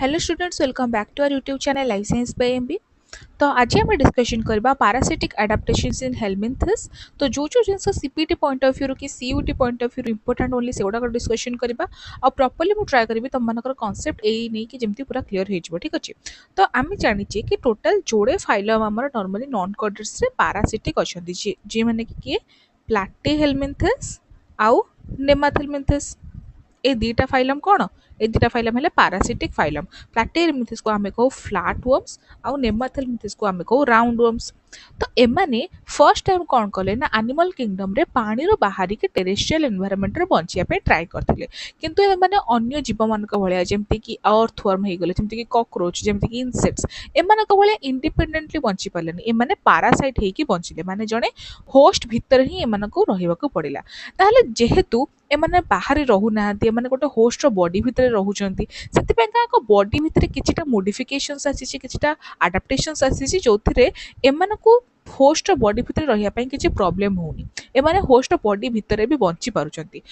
Hello students, welcome back to our YouTube channel life science by MB. तो आज आम discussion करबा parasitic adaptations इन helminths. तो जो जिनस सीपीटी पॉइंट ऑफ व्यू कि CUET point of view important only से गुड़ा डिस्कशन करबा और प्रॉपर्ली मु ट्राई करबी तुम मानकर कांसेप्ट एई नै कि जेमती पूरा क्लियर हो जिवो। ठीक अछि, तो आम जानिचे कि टोटल जोड़े फाइलम हमर नॉर्मली नॉन कॉर्डेट्स रे पैरासिटिक अछंती जे माने कि प्लैटीहेलमिंथस आउ नेमाथेलमिंथस। ए दीटा फाइलम कौन? ए दीटा फाइलम है पैरासिटिक फाइलम। प्लैटीहेलमिंथस को आमे कहू फ्लैट वर्म्स आउ नेमाथेलमिंथस को आमे कहू राउंड वर्म्स। तो एमाने फर्स्ट टाइम कौन कले ना एनिमल किंगडम रे पानी रो बाहरी के टेरेस्ट्रियल एनवायरनमेंट रे बंचिया पे ट्राई करथिले, किंतु एमाने अन्य जीव मानक भलिया जेमति कि अर्थवर्म हे गेले, जेमति कि कॉकरोच, जेमति कि इंसेक्ट्स एमानक भलिया इंडिपेंडेंटली बंची पालेनी। एमाने पैरासाइट हे कि बंचिले, माने जणे होस्ट भितर ही एमानक रहिबाकू पड़िला। ताहले जेहेतु एमाने बाहर रहू नाहंती, एमाने गोटे होस्ट रो बॉडी भितर रहउचंती, सेतिपे का बॉडी भितर किछिटा मॉडिफिकेशंस आसीछि, किछिटा एडाप्टेशंस आसीछि जोथिरे एमानकू होस्ट बॉडी भितर रहिया पई किछि प्रॉब्लम होउनी। एमाने होस्ट बॉडी भितर भी बंची पारुचंती।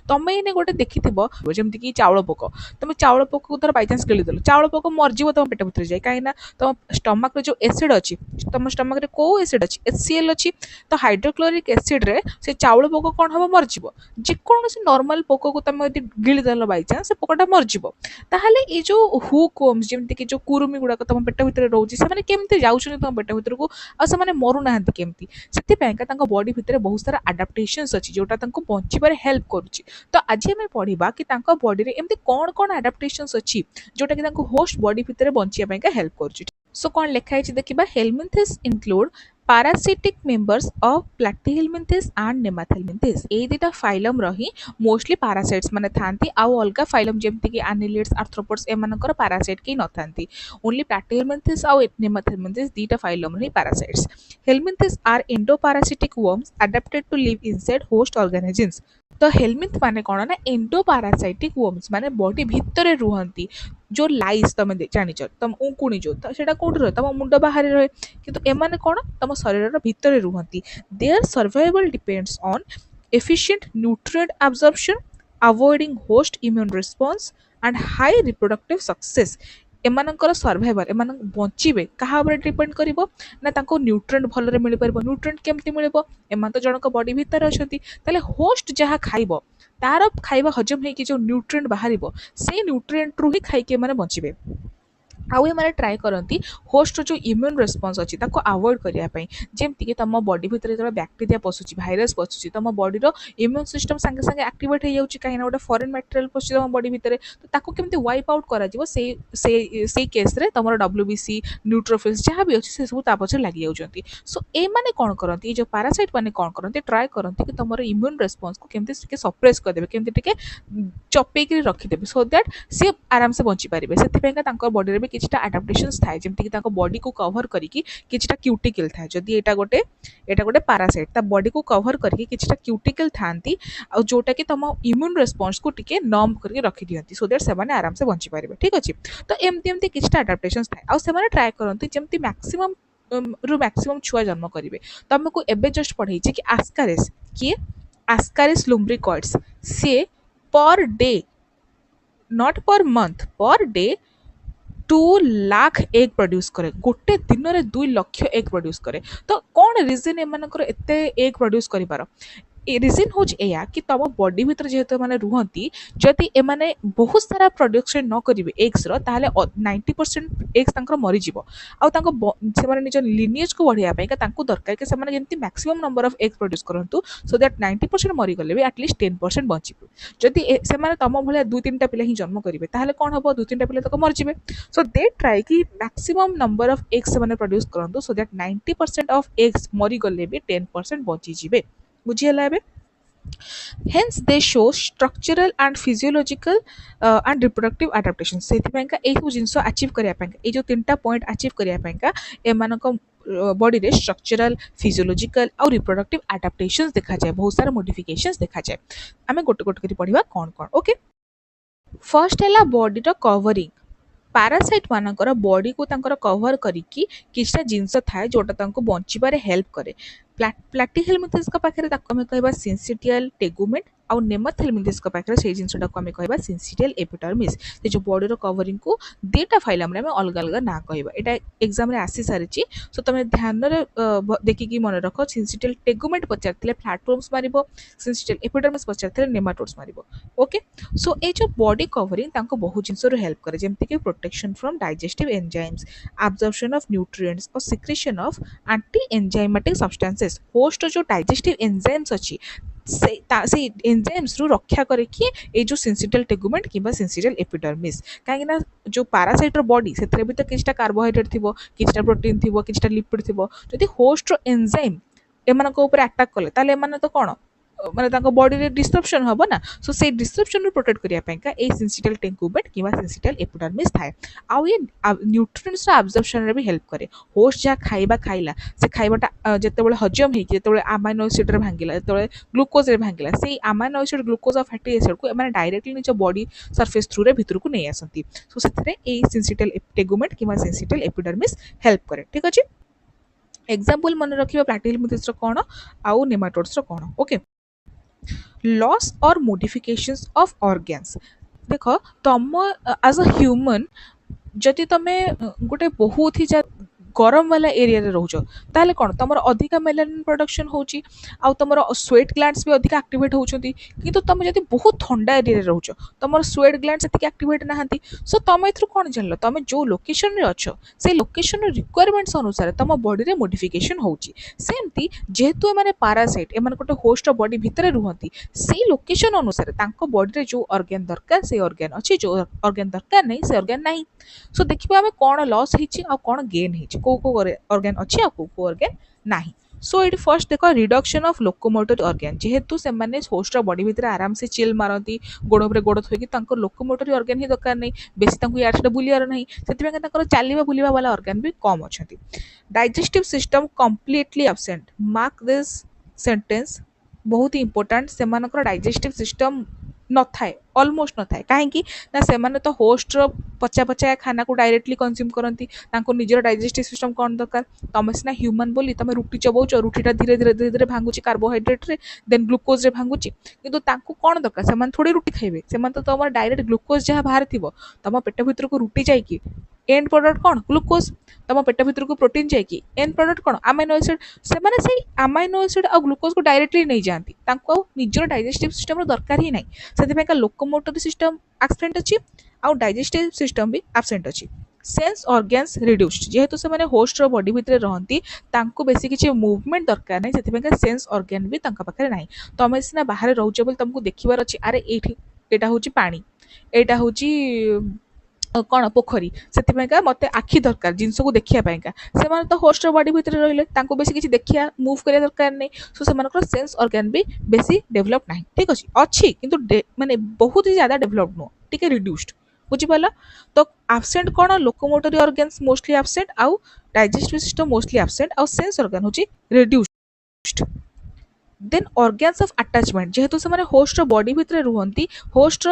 तमे इने गोटे देखिथिबो जेमति कि चावल पोक, तमे चावल पोक को धर बाय चांस गिली देलो, चावल पोक मरजिबो तम पेट भितर जाय, काइना तम स्टमक रे जो एसिड अछि, तम स्टमक रे को एसिड अछि? HCl अछि। तो हाइड्रोक्लोरिक एसिड रे से चावल पोक कोन हबो? मरजिबो। जे कोनोसी नॉर्मल पोक को तमे यदि गिली देलो बाय चांस, से पोकटा मरजिबो। ताहाले ए जो हुक वर्म्स जेमति कि जो कुरुमी गुडा को तम पेट भितर रहउची, से माने केमति जाउछन तम पेट भितर को आ से माने मरु नाहंती केमति? सेति पैका तांको बॉडी भितर बहुत सारा एडाप्टेशंस अछि जोटा तांको बंचिबारे हेल्प करूची। तो आज आम पढ़ा कि बॉडी रे एमती कौन कौन एडाप्टेशंस अच्छी जोटा कि होस्ट बॉडी भितर बंचिया हेल्प करूची। सो कौन लिखा है देखिबा, helminths include parasitic members of platyhelminthes and nemathelminthes। ए दिटा फाइलम रही मोस्टली पैरासाइट्स माने थांती, आउ अलगा फाइलम जेमति कि एनिलिड्स, आर्थ्रोपोड्स एमानकर पैरासाइट के न थांती। ओनली platyhelminthes आउ nemathelminthes दीटा फाइलम रही parasites. Helminths are endoparasitic worms adapted to live inside host organisms. तो हेलमिंथ माने कौन ना एंडोपैरासाइटिक वर्म्स माने बॉडी भितर रुहंती। जो लाइस तमे जानिଛ, तम उकुणी जो सेटा कोठी रहे, तम मुंड बाहर रहे, किंतु एमाने कोन तम शरीर भितर रुहंती। Their survival depends on efficient nutrient absorption, avoiding host immune response and high reproductive success. एमानकर सर्वाइवल, एमान बंचिबे कहा ऊपर डिपेंड करिवो ना तांको न्यूट्रिएंट भलरे मिलि परबो। न्यूट्रिएंट केमति मिलबो? एमान तो जनक बॉडी भितर अछंती, ताले होस्ट जहा खाइबो तार खाइबा हजम है कि जो न्यूट्रिएंट बाहरिबो, से न्यूट्रिएंट रु ही खाइके माने बंचिबे। आउ ये माने ट्राई करती होस्ट जो इम्यून रेस्पॉन्स अच्छी ताको अवॉइड करिया पई। जेमति कि तम बॉडी भितर जब बैक्टीरिया पसुची, भाइरस पसुची, तम बॉडी रो इम्यून सिस्टम संगे संगे एक्टिवेट हो जाउची, काइना गोटे फॉरेन मटेरियल पसुची तम बॉडी भितर। तो ताको केमति वाइप आउट करा जिवो, से केस रे तमरो WBC, न्यूट्रोफिल्स जहाँ भी अच्छी से सब ता पछे लागि जाउचंती। सो ए माने कोन करंती, ए जो पैरासाइट माने कोन करंती, ट्राई करंती कि तमरो इम्यून रेस्पॉन्स को केमति के सप्रेस कर देबे, केमति टिके चपेई के रखि देबे, सो दैट से आराम से बंची पारिबे। सेति पेका तांको बॉडी रे भी किछटा एडाप्टेशंस थाए, जेमति कि तांको बॉडी को कवर करिकि किछटा क्यूटिकल थाए। जदि एटा गोटे पैरासाइट ता बॉडी को कवर करिकि किछटा क्यूटिकल थांती, आ जोटा कि तम इम्यून रेस्पॉन्स को टिके नर्म करके रखि दियंती, सो दैट से माने आराम से बंची पारिबे। ठीक अछि, तो एमती किछटा एडाप्टेशंस थाए। आ से माने ट्राई करंती जेमति मैक्सिमम छुआ जन्म करिवे। तमको एबे जस्ट पढैछि कि आस्कारिस किए, आस्कारिस लुम्ब्रिकॉइड्स से per day, not per month, per day 2 lakh egg produce करे। गोटे दिन रे 2 लाख एग प्रोड्यूस करे। तो कौन रीजन एमानकर एते एग प्रोड्यूस करि पारो? ए रीजन होच एया कि तम बॉडी भितर जेहेतु माने रुहंती, जदि एमाने बहुत सारा प्रोडक्शन न करिवे एग्स रो, ताले 90% एग्स तांकर मरि जिवो। आ तांको से माने निज लिनिएज को बढ़िया पई का तांको दरकार कि से माने जेंति maximum number of eggs produce करंतु, सो दैट 90% मरि गले भी एटलीस्ट 10% बचिबो। जदि से माने तम भलिया 2-3टा पिला ही जन्म करिवे, ताले कोन हबो? 2-3टा पिला तक मरि जिवे। सो दे ट्राई कि मैक्सिमम नंबर ऑफ एग्स से माने प्रोड्यूस करंतु, सो दैट 90% ऑफ एग्स मरि गले भी 10% बचि जिवे। बुझियला एबे? Hence they show structural and physiological and reproductive adaptations। सेथिपाई का एई जिंस अचीव करिया पाई, ए जो 3टा पॉइंट अचीव करिया पाई का एमानक बॉडी रे स्ट्रक्चरल, फिजियोलॉजिकल और रिप्रोडक्टिव एडाप्टेशंस देखा जाए, बहुत सारा मॉडिफिकेशंस देखा जाए। आमे गोटे गोटे करी पढिबा कोन कोन। ओके, फर्स्ट हैला बॉडी रो कवरिंग। पैरासाइट मानकर बॉडी को तांकर कवर करिकी किछटा जिंस थाए जोटा तांको बंचिबारे हेल्प करे। प्लैटीहेलमिंथस का पाखरे ताको हम कहबा सिंसिटियल टेगुमेंट आउ नेमाथेलमिंथिस पाखे से जिनटा को आम कह सिंसिटियल एपिडर्मिस से जो बॉडी कवरिंग को दुटा फाइलम आम अलग अलग ना कह यहाँ एग्जाम आसी सारी सो तुम ध्यान देखिकी मन रख सिंसिटियल टेगुमेंट पचार फ्लैटवर्म्स मार सिंसिटियल एपिडर्मिस पचार नेमाटोड्स मार ओके सो ये जो बॉडी कवरिंग बहुत जिनस हेल्प करे जमती कि protection from digestive enzymes absorption of nutrients और secretion of anti enzymatic substances host जो डाइजेस्टिव एंजाइम्स अच्छी से एंजाइम्स रु रक्षा करे कि ये जो सिंसिटियल टेगुमेंट कि सिंसिटियल एपिडर्मिस कहीं जो पैरासाइट बॉडी से भी तो किछटा कार्बोहाइड्रेट थी किछटा प्रोटीन थी किछटा लिपिड थी जदि होस्ट एंजाइम एमान अटाक कले ताले एमान तो कौन माने बॉडी रे डिस्ट्रप्शन हम ना सो से डिस्ट्रप्शन प्रोटेक्ट करने ये सिंसिटियल टेगुमेंट कि सिंसिटियल एपिडर्मिस थाए आउ ये न्यूट्रिएंट्स एब्जॉर्प्शन रे भी हेल्प करे होस्ट जहाँ खाइबा खाइला से खाइबाटा जेतेबेले हजम होइकी जेतेबेले अमाइनो एसिड रे भांगिला जेतेबेले ग्लूकोज रे भांगिला से अमाइनो एसिड ग्लूकोज और फैटी एसिड को एमाने डायरेक्टली निज बॉडी सरफेस थ्रू रे भितर को नहीं आसंती सो सेथरे ए सिंसिटियल टेगुमेंट कि सिंसिटियल एपिडर्मिस हेल्प करे ठीक अछि एग्जांपल मन रखिबा प्लैटिहेलमिंथिस रो कोन आउ नेमाटोड्स रो कोन ओके लॉस और मोडिफिकेशंस ऑफ ऑर्गन्स देख तुम एज अ ह्यूमन जदि तुम गोटे बहुत ही गरम वाला एरिया रे रोच ताले कौन तुम अधिका मेलानिन प्रोडक्शन होची आउ तुम स्वेट ग्लैंड्स भी अधिक एक्टिवेट होचंती किंतु तुम जदि बहुत ठंडा एरिया रे रोच तुम स्वेट ग्लैंड्स एतिक एक्टिवेट नाहंती सो तुम एथरु कौन जानलो तुम जो लोकेशन रे अच्छो से लोकेशन रिक्वायरमेंट्स अनुसार तुम बॉडी रे मॉडिफिकेशन होची सेमती जेहेतु एमाने पैरासाइट एमान गोटे होस्ट बॉडी भितर रुहंती से लोकेशन अनुसार तांको बॉडी रे जो ऑर्गन दरकार से ऑर्गन अच्छी जो ऑर्गन दरकार नहीं से ऑर्गन नहीं सो देखिबा हमें कौन लॉस होइची आ कौन गेन होइची को ऑर्गन अच्छी आ को ऑर्गन नहीं सो ये फर्स्ट देख रिडक्शन ऑफ लोकोमोटरी ऑर्गन जेहेतु से माने होस्ट बॉडी भितर आराम से चिल मारती गोड़ उपरे गोड़ थोइकी तांको लोकोमोटरी ऑर्गन ही दरकार नहीं बेसी तांको यार से बुलियार नहीं सेति तांकर चालिबा बुलिबा वाला ऑर्गन भी कम अछंती digestive system completely absent mark this sentence बहुत ही इंपोर्टेंट से डाइजेस्टिव सिस्टम न थाए ऑलमोस्ट न थाए कहीं ना से तो होस्ट पचा पचा खाना को डायरेक्टली कंज्यूम करती निजर डाइजेस्टिव सिस्टम कौन दरकार तुम सीना ह्यूमन बोली तुम रुटी चबाउच रुटीटा धीरे धीरे धीरे धीरे भांगुची कार्बोहाइड्रेट रे देन ग्लूकोज रे भांगुची किंतु तांको कौन दरकार से थोड़ी रुटी खाइबे से तो तुम डायरेक्ट ग्लूकोज जहाँ बाहर थी तुम पेट भीतर को रुटी जाइकी एंड प्रोडक्ट कौन ग्लूकोज तुम पेट भीतर को प्रोटीन जाइकी एंड प्रोडक्ट कौन अमाइनो एसिड से अमाइनो एसिड और ग्लूकोज को डायरेक्टली नहीं जाती निजर डाइजेस्टिव सिस्टम दरकार ही नहीं से लोकोमोटरी सिस्टम एब्सेंट अच्छी आउ डाइजेस्टिव सिस्टम भी एब्सेंट अच्छी सेंस ऑर्गन्स रिड्यूस्ड जेहेतु से माने होस्ट बॉडी भितर रहंती तांको बेसी किछि मूवमेंट दरकार नहीं सेति सेंस ऑर्गन भी तांका पाखरे नहीं तमे सिना बाहर रहउछ बोल तुमको देखिबार अछि अरे एठी एटा होची पानी एटा होची कौन पोखरी से मत आखि दरकार जिनस को देखापा से तो होस्ट बॉडी भितर रही बेसी किसी देखिया मूव करिया दरकार नहीं सो से सेंस ऑर्गन भी बेसी डेवलप नहीं ठीक अच्छे अच्छी किंतु माने बहुत ही ज्यादा डेवलप नुह टी रिड्यूस्ड बुझीपार तो एब्सेंट कौन लोकोमोटरी ऑर्गन्स मोस्टली एब्सेंट आउ डाइजेस्टिव सिस्टम मोस्टली एब्सेंट आउ सेंस ऑर्गन होची reduced then organs of attachment जेहेतु से माने होस्ट बॉडी भितर रुहंती होस्ट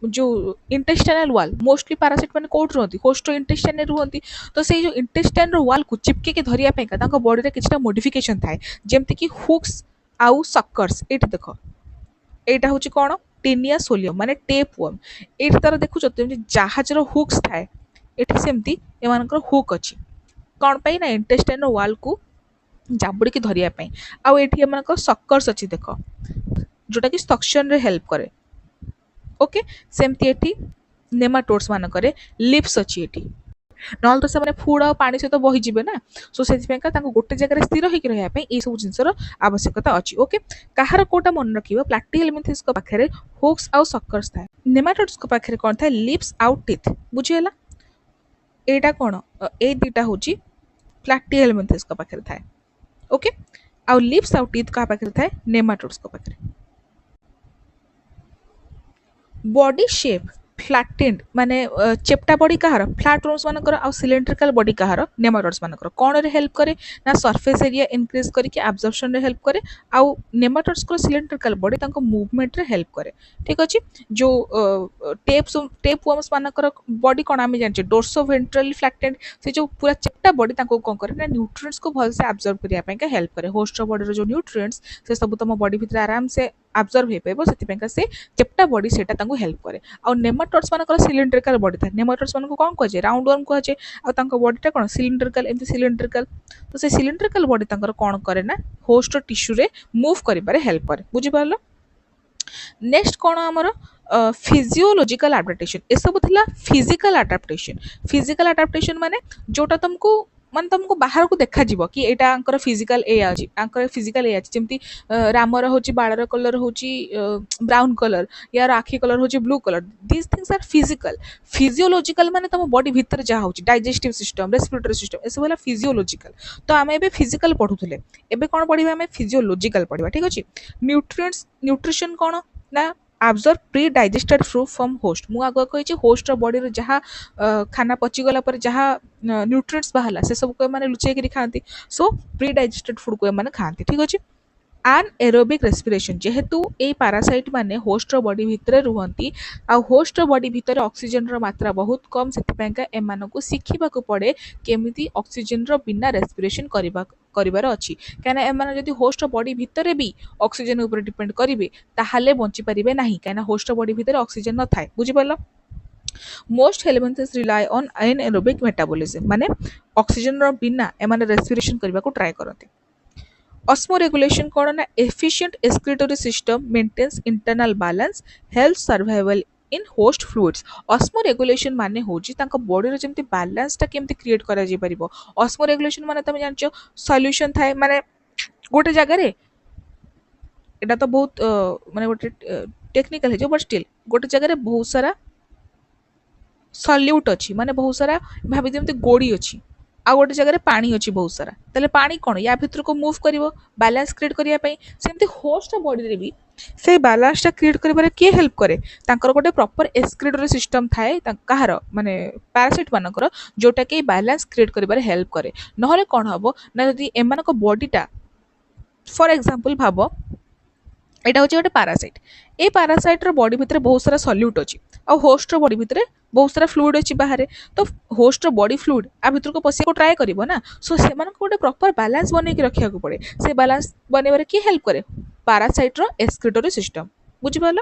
जो इंटेस्टाइनल वाल मोस्टली पैरासाइट माने कोट रहती होस्ट इंटेस्टाइन रुहंती तो से जो इंटेस्टाइन रो वाल को चिपके के धरिया पेका तांको बॉडी रे किछटा मॉडिफिकेशन थाए जेमति कि हुक्स आउ सक्कर्स एठी देखो एटा होची कोन टेनिया सोलियम माने टेप वर्म एठी तार देखुछ जेमति जहाज रो हुक्स थाए एठी सेमति एमानकर हुक अछि कोन पई ना इंटेस्टाइन रो वाल को जाबुड़ी की धरिया पई आउ एठी एमानकर सक्कर्स अछि देखो जोटा कि सक्शन रे हेल्प करे ओके सेमती एठी नेमाटोड्स मानकरे लिप्स अछि एठी नॉल तो से फूड और पानी सहित बही जिवे ना सो से गोटे जगह स्थिर होकर रहा ये सब जिनसर आवश्यकता अच्छी ओके कहार कोटा मन रखिबो प्लैटिहेलमिंथिस को पाखरे हुक्स आउ सक्कर्स थाए नेमाटोड्स को पाखरे कोन थाए लिप्स आउ टीथ बुझियला एटा कोन ए दुटा होची प्लैटिहेलमिंथिस को पाखरे थाए ओके आउ लिप्स आउ टीथ का पाखरे थाए नेमाटोड्स को पाखरे बॉडी शेप फ्लैटेंड माने चेप्टा बॉडी कहार फ्लैटवर्म्स मानकर आ सिलिंड्रिकल बॉडी कहार नेमाटोड्स मानकर कौन रे हेल्प करे ना सरफेस एरिया इंक्रीज करके एब्जॉर्प्शन रे हेल्प करे आउ नेमाटोड्स को सिलिंड्रिकल बॉडी तांको मूवमेंट रे हेल्प करे ठीक अछि जो टेप वर्म्स मानकर बॉडी कोन आमे जानि डोर्सो वेंट्रली फ्लैटेंड से जो पूरा चेप्टा बॉडी तांको कोन करे ना न्यूट्रिएंट्स को भल से एब्जॉर्ब करिया पय का हेल्प करे होस्ट बॉडी रो जो न्यूट्रिएंट्स से सब तम बॉडी भीतर आराम से ଆବଜର୍ଭ ହେଇପାରିବ ସେଥିପାଇଁକା ସେ ଚେପ୍ଟା ବଡି ସେଇଟା ତାଙ୍କୁ ହେଲ୍ପ କରେ। ଆଉ ନେମାଟୋଡ୍ସ ମାନଙ୍କର ସିଲିଣ୍ଡ୍ରିକାଲ ବଡି ଥାଏ। ନେମାଟୋଡ୍ସ ମାନଙ୍କୁ କ'ଣ କୁହାଯାଏ? ରାଉଣ୍ଡ ୱାର୍ମ କୁହାଯାଏ। ଆଉ ତାଙ୍କ ବଡିଟା କ'ଣ ସିଲିଣ୍ଡ୍ରିକାଲ, ଏମିତି ସିଲିଣ୍ଡ୍ରିକାଲ। ତ ସେ ସିଲିଣ୍ଡ୍ରିକାଲ ବଡି ତାଙ୍କର କ'ଣ କରେ ନା ହୋଷ୍ଟ ଟିସ୍ୟୁରେ ମୁଭ୍ କରିବାରେ ହେଲ୍ପ କରେ। ବୁଝିପାରିଲ? नेक्स्ट कौन आमर फिजियोलॉजिकल आडाप्टेशन, ए सब थिला फिजिकल आडाप्टेशन। फिजिकल आडाप्टेशन माने जोटा तुमको माने तुमको बाहर को देखा जीवो कि एटा आंकर फिजिकल ए आछि, आंकर फिजिकल ए आछि। जेमति रामर होची बाळर कलर होची ब्राउन कलर, यार आखी कलर होची blue colour. This things are physical. Physiological माने तुम बॉडी भीतर जा होची डाइजेस्टिव सिस्टम, रेस्पिरेटरी सिस्टम, ए सब होला फिजियोलॉजिकल। तो आमे एबे फिजिकल पढुथले, एबे कोन पढिबा? आमे फिजियोलॉजिकल पढिबा। ठीक अछि। न्यूट्रिएंट्स न्यूट्रिशन कोन ना absorb pre digested food from host। मु आगो कहि होस्ट बॉडी रे जहाँ खाना पची गला पर जहाँ न्यूट्रिएंट्स बाहला से सब को माने लुचै करी खांती। सो प्री डाइजेस्टेड फूड को माने खांती। ठीक अछि। आन एरोबिक रेस्पिरेशन, जेहेतु ए पारासाइट माने होस्ट बॉडी भितर रुहंती आ होस्ट बॉडी भितर ऑक्सीजन रो मात्रा बहुत कम, सेतिपैंका एमानकु शिखिबाकु पड़े केमिति ऑक्सीजन रो बिना रेस्पिरेशन करिबार अछि। काना एमान जदि होस्ट बॉडी भितर भी ऑक्सीजन ऊपर डिपेंड करिवे ताहाले बंची परिबे नाही, काना होस्ट बॉडी भितर ऑक्सीजन न थाए। बुझि पारलो? Most helminths rely on anaerobic metabolism, माने ऑक्सीजन रो बिना एमान रेस्पिरेशन करबाकु ट्राई करते। ऑस्मो रेगुलेशन कौन ना efficient excretory system maintains internal balance health survival in host fluids. Osmoregulation माने होची तांका बॉडी रे जेमति बैलेंस ता केमति क्रिएट करा जे परिबो। ऑस्मो रेगुलेशन माने तमे जानचो सॉल्यूशन थाए, माने गोटे जगह रे एटा तो बहुत माने गोटे टेक्निकल है जो, बट स्टिल गोटे जगह रे बहुत सारा सॉल्यूट अछि, माने बहुत सारा भाबी जेमति गोड़ी अछि आ गोटे जगह पानी अच्छी बहुत सारा, तेल पानी कौन या भितर को मूव कर बैलेंस क्रिएट करने सेमती होस्ट बॉडी रे भी से बैलेंसटा क्रिएट करिबारे किए हेल्प करे? तांकर गोटे प्रॉपर एक्सक्रीटरी सिस्टम थाए कहार माने पैरासाइट मानकर, जोटा कि बैलेंस क्रिएट करिबारे हेल्प करे। नहले कौन हबो ना जदि एमानक बॉडीटा फॉर एग्जांपल भाबो एटा होची गोटे पैरासाइट, ए पैरासाइट रो बॉडी भितर बहुत सारा सॉल्यूट अछि आ होस्ट रो बॉडी भितर बहुत सारा फ्लूइड अछि बाहर। तो होस्ट रो बॉडी फ्लूइड आ भितर को पसिया को ट्राई करिवो ना। सो सेमान को गोटे प्रॉपर बैलेंस बनै के रखिया को पड़े। से बैलेंस बनेबारे की हेल्प करे? पैरासाइट रो एक्सक्रीटरी सिस्टम। बुझि पाला?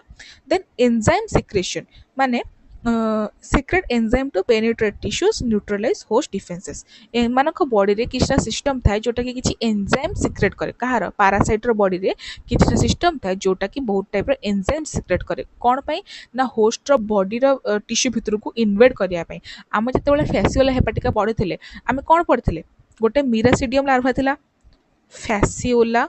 देन एंजाइम सिक्रेशन, माने secrete enzyme to penetrate tissues neutralize host defences. एमानक बॉडी रे किछटा सिस्टम थाए जोटा कि किछि एंजाइम सिक्रेट करे। कहार? पैरासाइट रो बॉडी रे किछटा सिस्टम थाए जोटा कि बहुत टाइप रो एंजाइम सिक्रेट करे। कोन पई ना होस्ट रो बॉडी रो टिश्यू भितर को इन्वेड करिया पई। आमे जतेबेले फैसियोला हेपाटिका पढिथिले आमे कोन पढिथिले? गोटे मिरासिडियम लार्भा थिला, फैसियोला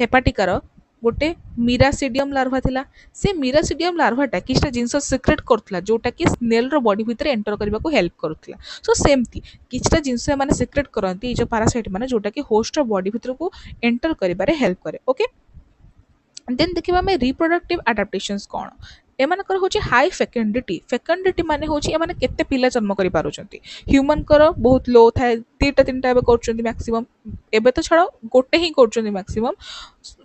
हेपाटिकार गोटे मिरासिडियम लार्भा थिला। से मिरासिडियम लार्भाटा किछटा जिंस सिक्रेट करथला जोटा कि स्नेल रो बॉडी भितर एंटर करबा को हेल्प करथला। सो सेमती किछटा जिंस माने सिक्रेट करंती जो पैरासाइट माने जोटा कि होस्ट रो बॉडी भितर को एंटर करिबारे हेल्प करे। ओके। देन देखिबा में रिप्रोडक्टिव एडाप्टेशंस कोन? एमानकर होची हाई फेकेंडिटी। फेकेंडिटी माने होची एमाने केते पिला जन्म करि पारुचंती। ह्यूमन कर बहुत लो थाए, 2-3टा एबे करचंती मैक्सिमम। एबे तो छड़ो गोटे ही करचंती मैक्सिमम,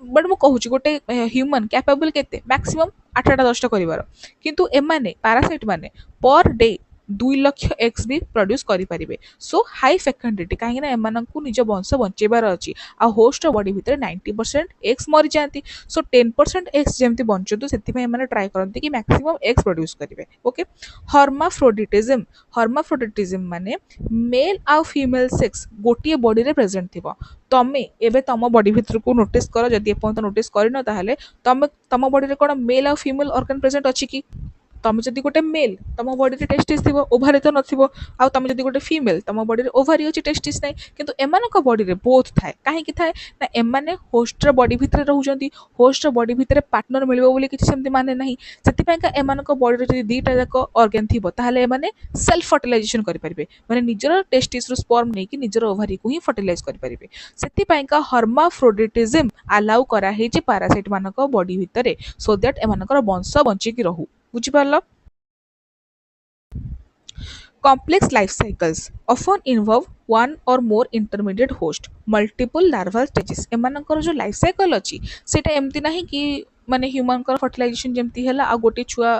बट मु कहूची गोटे ह्यूमन कैपेबल केते मैक्सिमम 8-10टा करिवार। किंतु एमाने पैरासाइट माने पर डे 2 लाख एक्स भी प्रोड्यूस करि परिबे। सो हाई फेकेंडिटी काहे ना एमानकु निज वंश बंचेबार अछि आ होस्ट बॉडी भितर 90% एक्स मरि जांती। सो 10% एक्स जेमती बंचतु सेति पय एमाने ट्राई करंती कि मैक्सिमम एक्स प्रोड्यूस करिवे। ओके। हर्माफ्रोडिटिज्म। हर्माफ्रोडिटिज्म माने मेल आ फीमेल सेक्स गोटिए बॉडी रे प्रेजेंट थिबो। तमे एबे तम बॉडी भितर को नोटिस करो, जदि एपन तो नोटिस करिनो ताहले तमे तम बॉडी रे कोन मेल आ फीमेल ऑर्गन प्रेजेंट अछि कि? तमे जदि गोटे मेल तम बॉडी रे टेस्टिस थिबो, ओभारी तो नथिबो। आ तमे जदि गोटे फीमेल तम बॉडी रे ओभारी अछि, टेस्टिस नै। किंतु एमानक बॉडी रे बोथ थाए। काहे कि थाए ना एमाने होस्ट रो बॉडी भितर रहउचंती। होस्ट रो बॉडी भितर पार्टनर मिलिबो बोली किछि सेमति माने नाही। सेति पय का एमानक बॉडी रे जदि दीटा जाक ऑर्गन थिबो ताहले एमाने सेल्फ फर्टिलाइजेशन करि परिबे, माने निजर टेस्टिस रो स्पर्म नै कि निजर ओभारी को ही फर्टिलाइज करि परिबे। सेति पय का हर्माफ्रोडिटिज्म अलाउ करा हे जे पैरासाइट मानक बॉडी भितरे, सो दैट एमानकर वंश बंची कि रहू। बुझि पारलो? Complex life cycles often involve one or more intermediate host, multiple larval stages। एमानकर जो लाइफ साइकिल अछि सेटा एमती नाही कि माने ह्यूमन कर फर्टिलाइजेशन जेमती हैला आ गोटे छुआ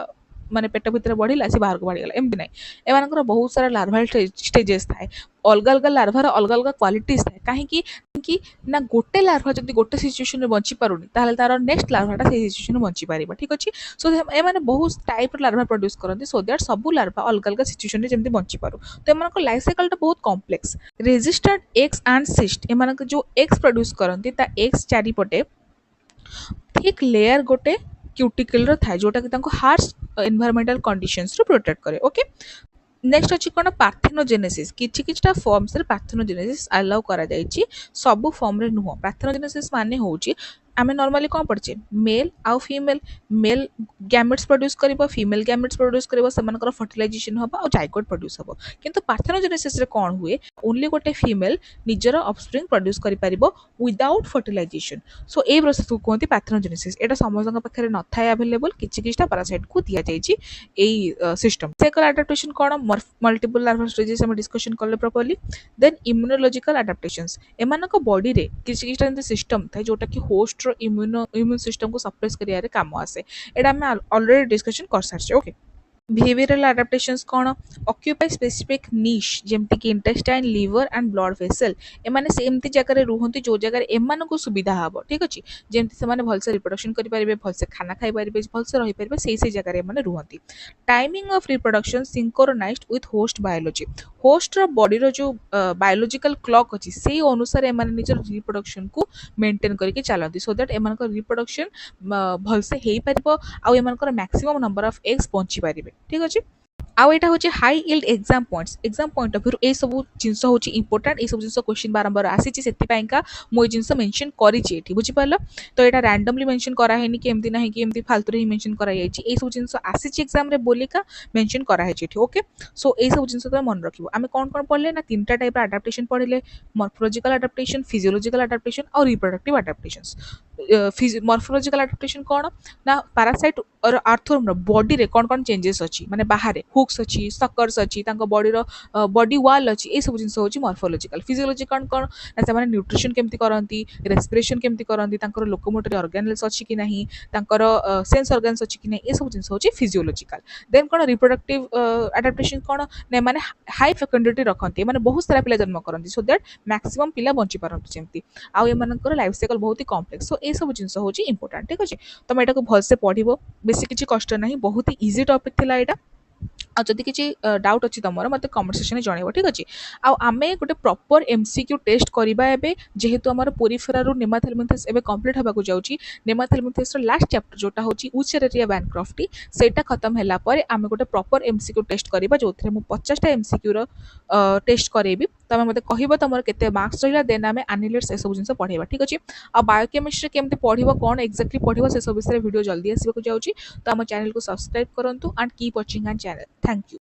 ମାନେ ପେଟ ଭିତରେ ବଢ଼ିଲା ସେ ବାହାରକୁ ବାହାରିଗଲା ଏମିତି ନାହିଁ। ଏମାନଙ୍କର ବହୁତ ସାରା ଲାର୍ଭାଲ ଷ୍ଟେଜେସ୍ ଥାଏ। ଅଲଗା ଅଲଗା ଲାର୍ଭାର ଅଲଗା ଅଲଗା କ୍ୱାଲିଟିଜ୍ ଥାଏ। କାହିଁକି କି ନା ଗୋଟେ ଲାର୍ଭା ଯଦି ଗୋଟେ ସିଚୁଏସନରେ ବଞ୍ଚି ପାରୁନି ତାହେଲେ ତାର ନେକ୍ସଟ ଲାର୍ଭାଟା ସେଇ ସିଚୁଏସନରେ ବଞ୍ଚି ପାରିବ। ଠିକ୍ ଅଛି। ସୋ ଏମାନେ ବହୁତ ଟାଇପ୍ର ଲାର୍ଭା ପ୍ରଡ୍ୟୁସ୍ କରନ୍ତି ସୋ ଦ୍ୟାଟ୍ ସବୁ ଲାର୍ଭା ଅଲଗା ଅଲଗା ସିଚୁଏସନରେ ଯେମିତି ବଞ୍ଚିପାରୁ। ତ ଏମାନଙ୍କ ଲାଇଫ୍ ସାଇକେଲଟା ବହୁତ complex. Registered eggs and cyst ଏମାନଙ୍କ ଯେଉଁ ଏଗ୍ସ ପ୍ରଡ୍ୟୁସ୍ କରନ୍ତି ତା ଏଗ୍ସ ଚାରିପଟେ थिक लेयर गोटे क्यूटिकल थाए जोटा कि हार्श एनवायरमेंटल कंडीशंस रू प्रोटेक्ट करे। ओके नेक्स्ट अच्छी कौन पार्थेनोजेनेसिस किछि किछिटा फॉर्म्स रे पार्थेनोजेनेसिस अलाउ करा जायछि सब फॉर्म रे नुह। पार्थेनोजेनेसिस माने होउछि आमे नॉर्मली कौन पढ़चे मेल आउ फीमेल मेल गैमेट्स प्रोड्यूस करिवो फीमेल गैमेट्स प्रोड्यूस करिवो सेमानकर फर्टिलाइजेशन हबो आ जाइगोट प्रोड्यूस हबो। किंतु पार्थेनोजेनेसिस रे कौन हुए ओनली गोटे फीमेल निजर ऑफस्प्रिंग प्रोड्यूस करि परिबो विदाउट फर्टिलाइजेशन। सो ए प्रोसेस को कहते पार्थेनोजेनेसिस। एटा समस्त पाखे न थाए अवेलेबल किछि किछिटा पैरासाइट को दिया जायछि एई सिस्टम। साइकल अडैप्टेशन कौन मल्टीपल लार्वल स्टेजेस हम डिस्कशन करले प्रॉपर्ली। देन इम्यूनोलॉजिकल अडैप्टेशंस एमानक बॉडी रे किछि किछिटा एंती सिस्टम थाए जोटा कि होस्ट रो इम्यून सिस्टम को सप्रेस करिया रे काम आसे। एटा हम ऑलरेडी डिस्कशन कर सारछे। ओके बिहेवियरल अडैप्टेशंस कौन ऑक्यूपाई स्पेसिफिक निश जेमति कि intestine liver and blood vessel एमाने सेमती जगह रे रुहंती जो जगह रे एमानकु सुविधा हबो। ठीक अछि जेमति से माने भलसे रिप्रोडक्शन करि परिबे भलसे खाना खाइ परिबे भलसे रहि परिबे सेही जगह रे एमाने रुहंती। Timing of reproduction synchronized with host biology host रो बॉडी रो जो बायोलॉजिकल क्लॉक अछि सेही अनुसार एमाने निजर रिप्रोडक्शन को मेंटेन करके चलती सो दैट एमानकर रिप्रोडक्शन भलसे हेई परिबो आ एमानकर मैक्सिमम नंबर ऑफ एग्स पहुंची परिबे। ठीक अछि आउ एटा होची high yield exam point of view ए सब जिंस होची इंपोर्टेंट ए सब जिंस क्वेश्चन बारंबार आसीची सेति पई का मोय जिंस मेंशन करिची एठी बुझी पालो। तो एटा रैंडमली मेंशन करा हेनी कि एमती नाही कि एमती फालतू रे ही मेंशन करा जायची ए सब जिंस आसीची एग्जाम रे बोलिका मेंशन करा हेची एठी। ओके सो ए सब जिंस तो मन रखिबो आमे कोन कोन पढले ना तीनटा टाइप रा अडैप्टेशन पढले मॉर्फोलॉजिकल अडैप्टेशन फिजियोलॉजिकल अडैप्टेशन और रिप्रोडक्टिव अडैप्टेशंस। मॉर्फोलॉजिकल अडैप्टेशन कौन ना पैरासाइट और आर्थ्रोम बॉडी रे कौन कौन चेंजेस अच्छी माने बाहर हुक्स अच्छी सकर्स अच्छी बॉडी रो बॉडी वाल अच्छी ए सब जिंस होची मॉर्फोलॉजिकल। फिजियोलॉजी कौन कौन ना से माने न्यूट्रिशन केमती करंती रेस्पिरेशन केमती करंती तांकर लोकोमोटरी ऑर्गेनल्स अच्छी कि नहीं तांकर सेंस ऑर्गन्स अच्छी कि नहीं ए सब जिंस होची फिजियोलॉजिकल। देन कौन रिप्रोडक्टिव अडैप्टेशन कौन ना माने हाई फेकंडिटी रखंती माने बहुत सारा पिला जन्म करंती सो दैट मैक्सिमम पिला बंची पारंती जेमती आउ एमानकर लाइफ साइकिल बहुत ही कॉम्प्लेक्स सो ए सब जिंस होची इंपोर्टेंट। ठीक अछि तमे एटा को भलसे पढिबो बेसी किछि कष्ट नाही बहुत ही इजी टॉपिक थिला एटा आ जदि किछि डाउट अछि तमरो मते कमेंट सेक्शन में जणेबो। ठीक अछि आ आमे गोटे प्रॉपर एमसीक्यू टेस्ट करिबा एबे जेहेतु हमर पोरिफेरा रो नेमाथेलमिन्थेस एबे कंप्लीट हबा को जाउची नेमाथेलमिन्थेस रो लास्ट चैप्टर जोटा होची उचेरेरिया बैनक्रॉफ्टी सेटा खत्म हैला परे आमे गोटे प्रॉपर एमसीक्यू टेस्ट करिबा जोथरे मु 50 टा एमसीक्यू रो टेस्ट करेबी तमे मते कहिबो तमरो केते मार्क्स रहिला देन आमे एनालिसिस ए सब जिंस पढेबा। ठीक अछि आ बायोकेमिस्ट्री केमते पढिबो कोन एक्जेक्टली पढिबो से सब विषय वीडियो जल्दी आसीबा को जाउची तो हम चैनल को सब्सक्राइब करंतु and keep watching our channel. Thank you.